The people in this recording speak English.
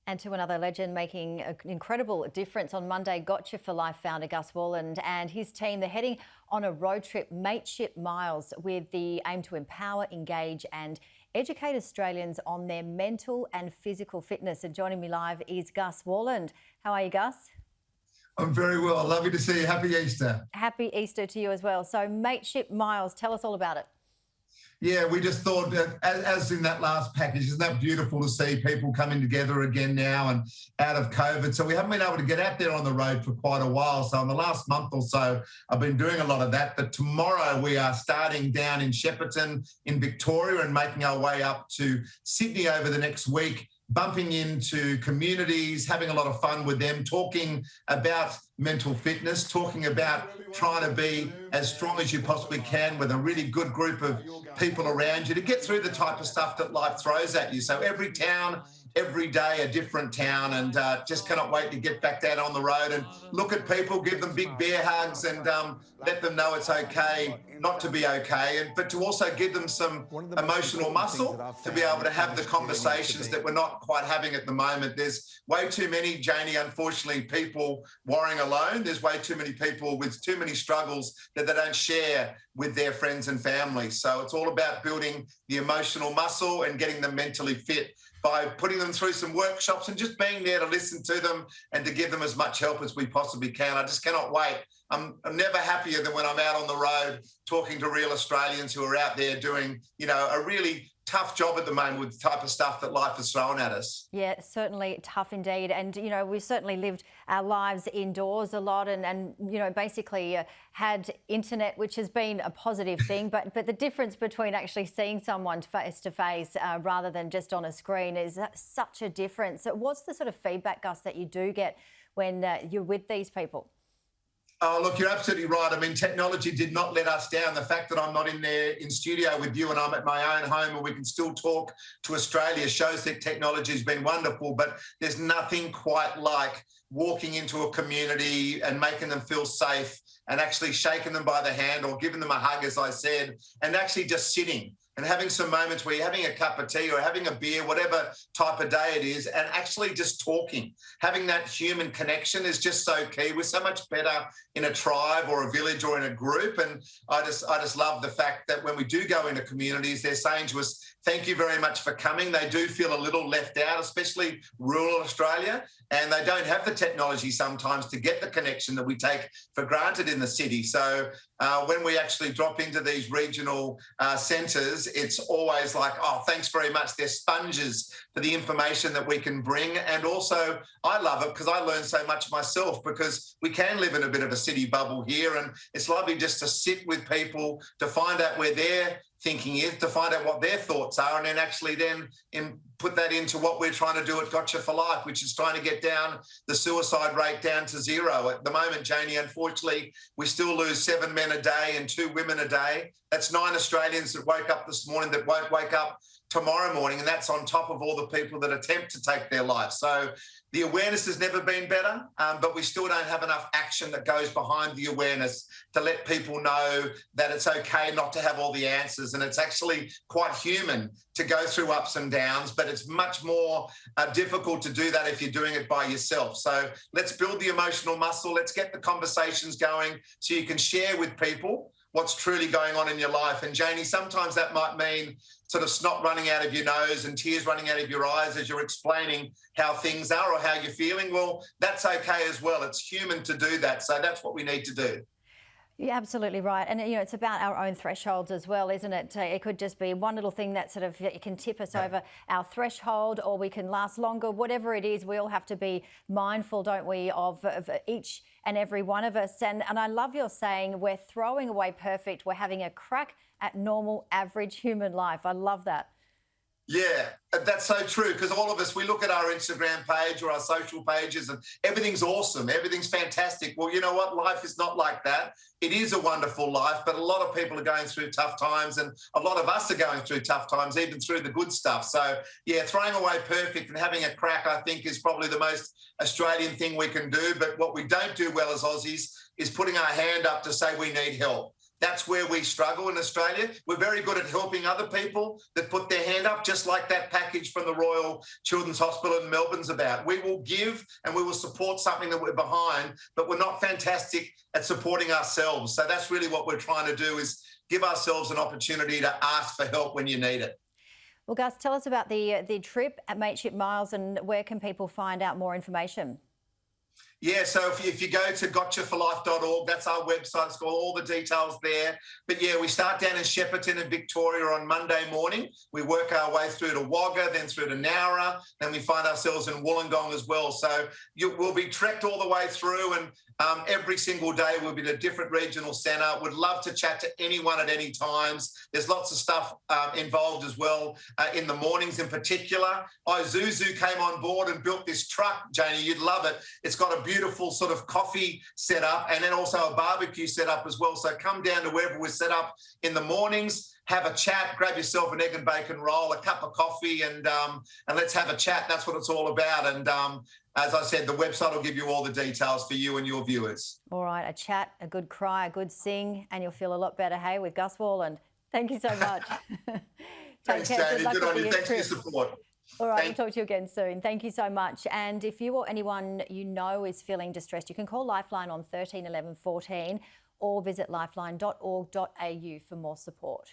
And to another legend making an incredible difference on Monday, Gotcha for Life founder Gus Worland and his team, they're heading on a road trip, Mateship Miles, with the aim to empower, engage and educate Australians on their mental and physical fitness. And joining me live is Gus Worland. How are you, Gus? I'm very well. Lovely to see you. Happy Easter. Happy Easter to you as well. So Mateship Miles, tell us all about it. Yeah, we just thought, as in that last package, isn't that beautiful to see people coming together again now and out of COVID? So we haven't been able to get out there on the road for quite a while. So in the last month or so, I've been doing a lot of that. But tomorrow we are starting down in Shepparton in Victoria and making our way up to Sydney over the next week, bumping into communities, having a lot of fun with them, talking about mental fitness, talking about trying to be as strong as you possibly can with a really good group of people around you to get through the type of stuff that life throws at you. So every town, every day a different town, and just cannot wait to get back down on the road and look at people, give them big bear hugs and let them know it's okay not to be okay, but to also give them some emotional muscle to be able to have the conversations that we're not quite having at the moment. There's way too many, Janie, unfortunately, people worrying alone. There's way too many people with too many struggles that they don't share with their friends and family. So it's all about building the emotional muscle and getting them mentally fit by putting them through some workshops and just being there to listen to them and to give them as much help as we possibly can. I just cannot wait. I'm never happier than when I'm out on the road talking to real Australians who are out there doing, a really tough job at the moment with the type of stuff that life has thrown at us. Yeah, certainly tough indeed. And, we've certainly lived our lives indoors a lot and basically had internet, which has been a positive thing. But the difference between actually seeing someone face to face rather than just on a screen is such a difference. So what's the sort of feedback, Gus, that you do get when you're with these people? Oh, look, you're absolutely right. I mean, technology did not let us down. The fact that I'm not in there in studio with you and I'm at my own home and we can still talk to Australia shows that technology has been wonderful, but there's nothing quite like walking into a community and making them feel safe and actually shaking them by the hand or giving them a hug, as I said, and actually just sitting and having some moments where you're having a cup of tea or having a beer, whatever type of day it is, and actually just talking. Having that human connection is just so key. We're so much better in a tribe or a village or in a group. And I just love the fact that when we do go into communities, they're saying to us, thank you very much for coming. They do feel a little left out, especially rural Australia, and they don't have the technology sometimes to get the connection that we take for granted in the city. So when we actually drop into these regional centres, it's always like, oh, thanks very much. They're sponges for the information that we can bring. And also, I love it because I learn so much myself because we can live in a bit of a city bubble here. And it's lovely just to sit with people, to find out where their thinking is, to find out what their thoughts are, and then actually put that into what we're trying to do at Gotcha for Life, which is trying to get down the suicide rate down to zero. At the moment, Janie, unfortunately, we still lose 7 men a day and 2 women a day. That's 9 Australians that woke up this morning that won't wake up tomorrow morning, and that's on top of all the people that attempt to take their life. So the awareness has never been better, but we still don't have enough action that goes behind the awareness to let people know that it's okay not to have all the answers, and it's actually quite human to go through ups and downs, but it's much more difficult to do that if you're doing it by yourself. So let's build the emotional muscle, let's get the conversations going so you can share with people what's truly going on in your life. And Janie, sometimes that might mean sort of snot running out of your nose and tears running out of your eyes as you're explaining how things are or how you're feeling. Well, that's okay as well. It's human to do that. So that's what we need to do. You're absolutely right. And, it's about our own thresholds as well, isn't it? It could just be one little thing that sort of it can tip us over our threshold, or we can last longer. Whatever it is, we all have to be mindful, don't we, of each and every one of us. And I love your saying, we're throwing away perfect. We're having a crack at normal, average human life. I love that. Yeah, that's so true, because all of us, we look at our Instagram page or our social pages and everything's awesome, everything's fantastic. Well, you know what? Life is not like that. It is a wonderful life, but a lot of people are going through tough times, and a lot of us are going through tough times, even through the good stuff. So, yeah, throwing away perfect and having a crack, I think, is probably the most Australian thing we can do. But what we don't do well as Aussies is putting our hand up to say we need help. That's where we struggle in Australia. We're very good at helping other people that put their hand up, just like that package from the Royal Children's Hospital in Melbourne's about. We will give and we will support something that we're behind, but we're not fantastic at supporting ourselves. So that's really what we're trying to do, is give ourselves an opportunity to ask for help when you need it. Well, Gus, tell us about the trip at Mateship Miles and where can people find out more information? Yeah, so if you go to gotchaforlife.org, that's our website. It's got all the details there. But yeah, we start down in Shepparton in Victoria on Monday morning. We work our way through to Wagga, then through to Nowra, then we find ourselves in Wollongong as well. So we'll be trekked all the way through, and every single day we'll be at a different regional centre. Would love to chat to anyone at any times. There's lots of stuff involved as well in the mornings in particular. Isuzu came on board and built this truck, Janie. You'd love it. It's got a beautiful sort of coffee setup and then also a barbecue setup as well. So come down to wherever we're set up in the mornings, have a chat, grab yourself an egg and bacon roll, a cup of coffee, and let's have a chat. That's what it's all about. And as I said, the website will give you all the details for you and your viewers. All right, a chat, a good cry, a good sing, and you'll feel a lot better, hey, with Gus Worland. Thank you so much. Thanks, Janie. Good on you. Thanks for your support. All right, we'll talk to you again soon. Thank you so much. And if you or anyone you know is feeling distressed, you can call Lifeline on 13 11 14 or visit lifeline.org.au for more support.